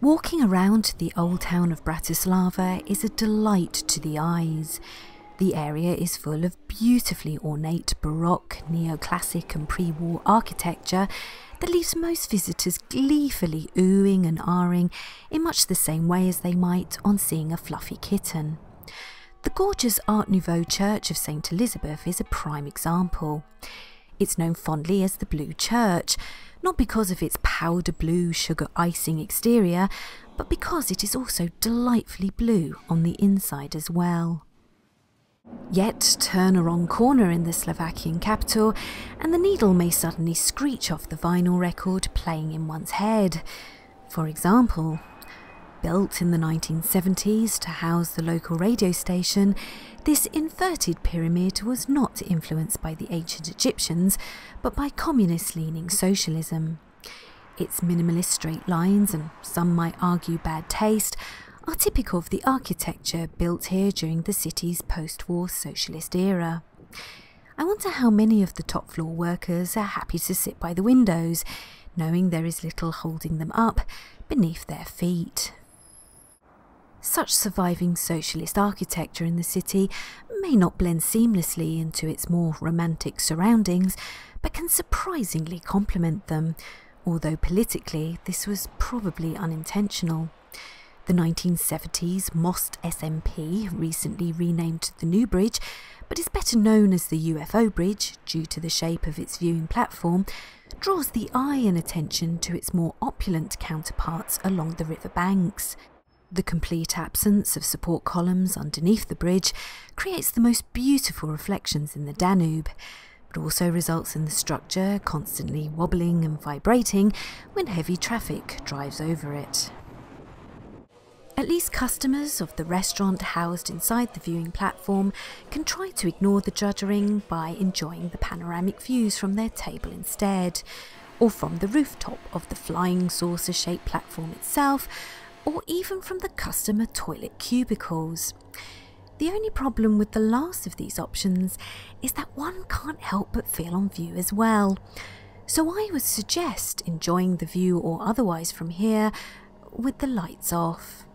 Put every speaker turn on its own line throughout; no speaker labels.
Walking around the old town of Bratislava is a delight to the eyes. The area is full of beautifully ornate Baroque, neoclassic and pre-war architecture that leaves most visitors gleefully oohing and ahhing in much the same way as they might on seeing a fluffy kitten. The gorgeous Art Nouveau Church of St. Elizabeth is a prime example. It's known fondly as the Blue Church, not because of its powder blue sugar icing exterior, but because it is also delightfully blue on the inside as well. Yet turn a wrong corner in the Slovakian capital and the needle may suddenly screech off the vinyl record playing in one's head. For example, built in the 1970s to house the local radio station, this inverted pyramid was not influenced by the ancient Egyptians, but by communist-leaning socialism. Its minimalist straight lines, and some might argue bad taste, are typical of the architecture built here during the city's post-war socialist era. I wonder how many of the top floor workers are happy to sit by the windows, knowing there is little holding them up beneath their feet. Such surviving socialist architecture in the city may not blend seamlessly into its more romantic surroundings, but can surprisingly complement them, although politically this was probably unintentional. The 1970s Mast SMP, recently renamed the New Bridge, but is better known as the UFO Bridge due to the shape of its viewing platform, draws the eye and attention to its more opulent counterparts along the river banks. The complete absence of support columns underneath the bridge creates the most beautiful reflections in the Danube, but also results in the structure constantly wobbling and vibrating when heavy traffic drives over it. At least customers of the restaurant housed inside the viewing platform can try to ignore the juddering by enjoying the panoramic views from their table instead, or from the rooftop of the flying saucer-shaped platform itself, or even from the customer toilet cubicles. The only problem with the last of these options is that one can't help but feel on view as well. So I would suggest enjoying the view or otherwise from here with the lights off.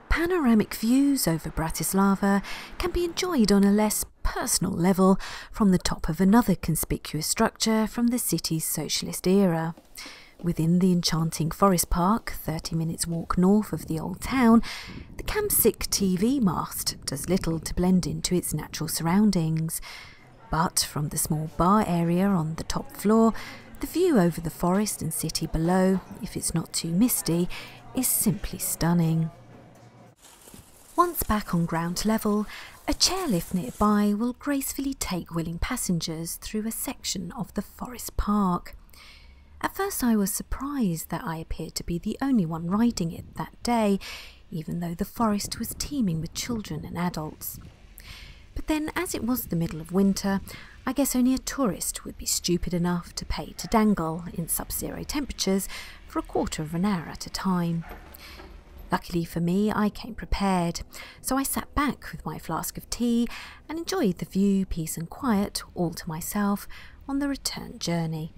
Panoramic views over Bratislava can be enjoyed on a less personal level from the top of another conspicuous structure from the city's socialist era. Within the enchanting forest park, 30 minutes walk north of the old town, the Kamzik TV mast does little to blend into its natural surroundings. But from the small bar area on the top floor, the view over the forest and city below, if it's not too misty, is simply stunning. Once back on ground level, a chairlift nearby will gracefully take willing passengers through a section of the forest park. At first I was surprised that I appeared to be the only one riding it that day, even though the forest was teeming with children and adults. But then, as it was the middle of winter, I guess only a tourist would be stupid enough to pay to dangle in sub-zero temperatures for a quarter of an hour at a time. Luckily for me, I came prepared, so I sat back with my flask of tea and enjoyed the view, peace and quiet, all to myself, on the return journey.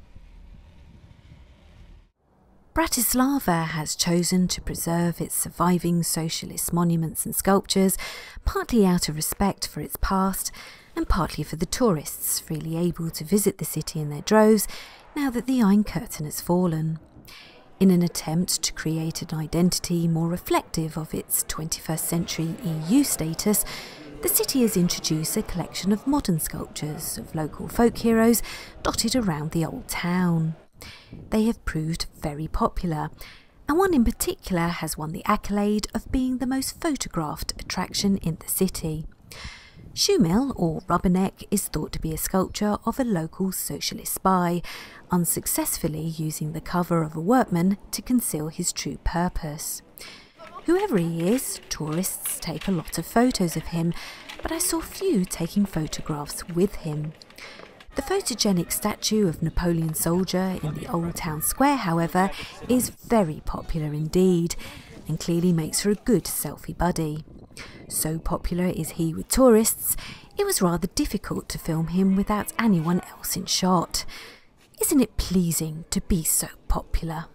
Bratislava has chosen to preserve its surviving socialist monuments and sculptures, partly out of respect for its past, and partly for the tourists freely able to visit the city in their droves now that the Iron Curtain has fallen. In an attempt to create an identity more reflective of its 21st century EU status, the city has introduced a collection of modern sculptures of local folk heroes dotted around the old town. They have proved very popular, and one in particular has won the accolade of being the most photographed attraction in the city. Čumil, or Rubberneck, is thought to be a sculpture of a local socialist spy, unsuccessfully using the cover of a workman to conceal his true purpose. Whoever he is, tourists take a lot of photos of him, but I saw few taking photographs with him. The photogenic statue of Napoleon soldier in the Old Town Square, however, is very popular indeed, and clearly makes for a good selfie buddy. So popular is he with tourists, it was rather difficult to film him without anyone else in shot. Isn't it pleasing to be so popular?